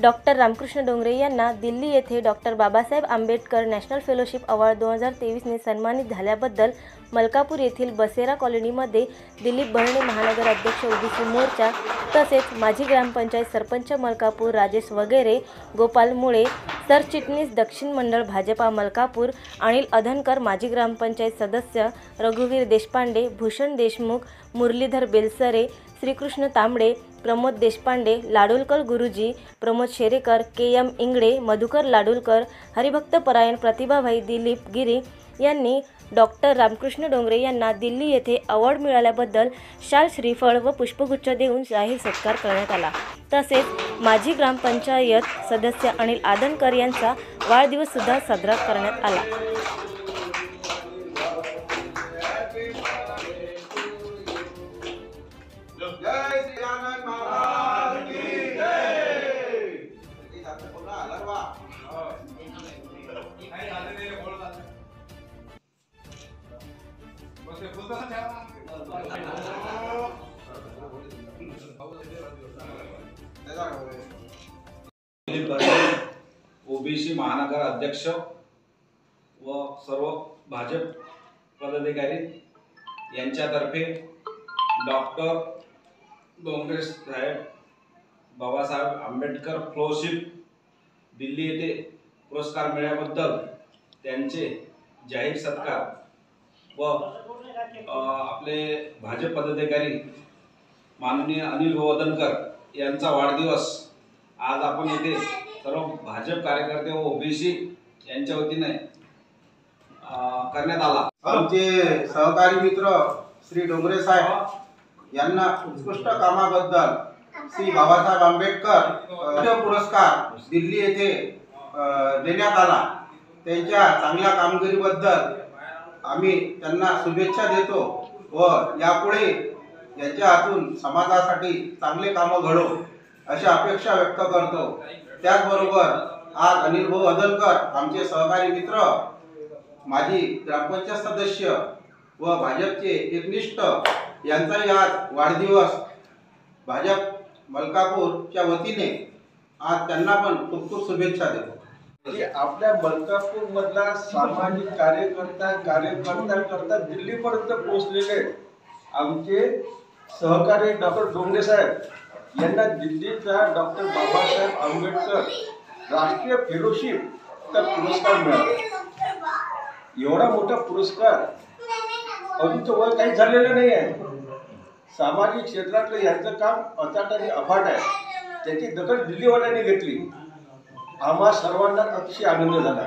Doctor Ramakrishna Dongre यांना दिल्ली येथे doctor Babasaheb Ambedkar national fellowship award 2023 ने सन्मानित झाल्याबद्दल मलकापूर येथील बसेरा कॉलनीमध्ये दिलीप बर्णे महानगर अध्यक्ष ओबीसी मोर्चा तसेच माजी ग्रामपंचायत सरपंच मलकापूर राजेश वगैरे, गोपाल मुळे सरचिटणीस दक्षिण मंडळ भाजपा मलकापूर, अनिल अधनकर माजी ग्रामपंचायत सदस्य, रघुवीर देशपांडे, भूषण देशमुख, मुरलीधर बेलसरे, श्रीकृष्ण तांबडे, प्रमोद देशपांडे, लाडुलकर गुरुजी, प्रमोद शेरेकर, के.एम. इंगडे, मधुकर लाडुलकर, हरिभक्त परायण प्रतिभाभाई दिलीप गिरी यांनी डॉक्टर रामकृष्ण डोंगरे यांना दिल्ली येथे अवॉर्ड मिळाल्याबद्दल शाल, श्रीफळ व पुष्पगुच्छ देऊन जाहीर सत्कार करण्यात आला। तसेच माजी ग्रामपंचायत सदस्य अनिल अधनकर यांचा वाढदिवस सुद्धा साजरा करण्यात आला। ओबीसी महानगर अध्यक्ष व सर्व भाजप पदाधिकारी यांच्यातर्फे डॉक्टर डोंगरे साहेब बाबासाहेब आंबेडकर फेलोशिप दिल्ली येथे पुरस्कार मिळाल्याबद्दल त्यांचे जाहीर सत्कार व आपले भाजप पदाधिकारी माननीय अनिल अधनकर यांचा वाढदिवस आज आपण येथे सर्व भाजप कार्यकर्ते व ओबीसी यांच्या वतीने करण्यात आला। आमचे सहकारी मित्र श्री डोंगरे साहेब यांना उत्कृष्ट कामाबद्दल श्री बाबासाहेब आंबेडकर पुरस्कार दिल्ली येथे देण्यात आला। त्यांच्या चांगल्या कामगिरीबद्दल आम्ही त्यांना शुभेच्छा देतो व यापुढे यांच्या हातून समाजासाठी चांगले कामं घडो अशी अपेक्षा व्यक्त करतो। त्याचबरोबर आज अनिल अधनकर आमचे सहकारी मित्र, माजी ग्रामपंचायत सदस्य व भाजपचे एकनिष्ठ यांचाही आज वाढदिवस भाजप मलकापूरच्या वतीने आज त्यांना पण खूप खूप शुभेच्छा देतो। की आपल्या मलकापूर मधला सामाजिक कार्यकर्ता दिल्लीपर्यंत पोहोचलेले आमचे सहकारी डॉक्टर डोंगरे साहेब यांना दिल्लीचा डॉक्टर बाबासाहेब आंबेडकर राष्ट्रीय फेलोशिपचा पुरस्कार मिळाला। एवढा मोठा पुरस्कार अजूनचं वय काही झालेलं नाही आहे। सामाजिक क्षेत्रातलं यांचं काम अचाट आणि अफाट आहे, त्याची दखल दिल्लीवाल्यांनी घेतली। आम्हा सर्वांना अतिशय आनंद झाला।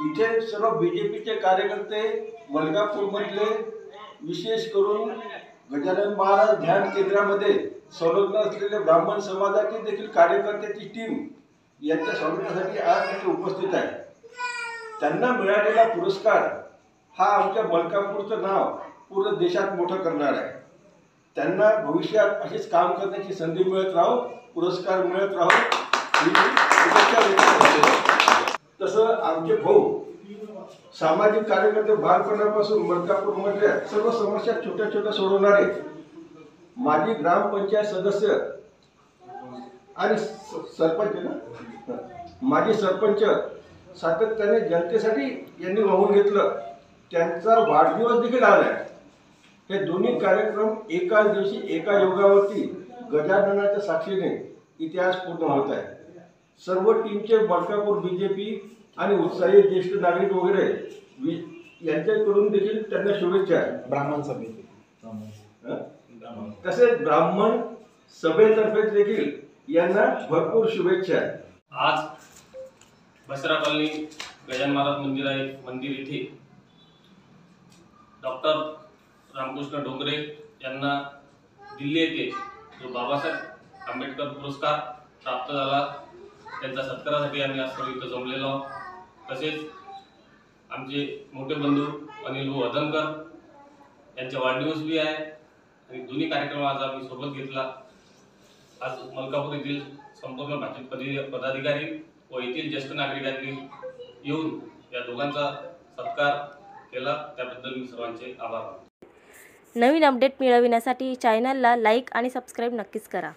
इथे सर्व बीजेपीचे कार्यकर्ते मलकापूरमधले, विशेष करून गजानन महाराज ध्यान केंद्रामध्ये संलग्न असलेले ब्राह्मण समाजाची देखील कार्यकर्त्याची टीम यांच्या स्वागतासाठी आज इथे उपस्थित आहे। त्यांना मिळालेला पुरस्कार हा आमच्या मलकापूरचं नाव पूर्ण देशात मोठं करणार आहे। त्यांना भविष्यात असेच काम करण्याची संधी मिळत राहो, पुरस्कार मिळत राहो। तसं आमचे भाऊ सामाजिक कार्यकर्ते बालपणापासून मलकापूरमधल्या सर्व समस्या छोट्या छोट्या सोडवणारे, माजी ग्रामपंचायत सदस्य आणि सरपंच माजी सरपंच सातत्याने जनतेसाठी यांनी वाहून घेतलं। त्यांचा वाढदिवस देखील आलाय। हे दोन्ही कार्यक्रम एकाच दिवशी एका योगावरती गजाननाच्या साक्षीने इतिहास पूर्ण होत आहे। सर्व टीमचे मलकापूर बीजेपी आणि उत्साही ज्येष्ठ नागरिक वगैरे यांच्याकडून देखील त्यांना शुभेच्छा आहे। ब्राह्मण सभेचे तसेच ब्राह्मण सभेतर्फे देखील यांना भरपूर शुभेच्छा आहे। आज बसेरा कॉलनी गजानन महाराज मंदिर येथे डॉक्टर रामकृष्ण डोंगरे यांना दिल्ली येथे जो बाबासाहेब आंबेडकर पुरस्कार प्राप्त झाला, त्यांच्या सत्कारासाठी आम्ही आज सर्व इथं जमलेलो आहोत। तसेच आमचे मोठे बंधू अनिल अधनकर यांचा वाढदिवस बी आहे आणि दोन्ही कार्यक्रम आज आम्ही सोबत घेतला। आज मलकापूर येथील संपूर्ण भाजप पदाधिकारी व येथील ज्येष्ठ नागरिकांनी येऊन या दोघांचा सत्कार केला, त्याबद्दल मी सर्वांचे आभार मानतो। नवीन अपडेट मिळविण्यासाठी चॅनलला लाईक आणि सबस्क्राईब नक्कीच करा।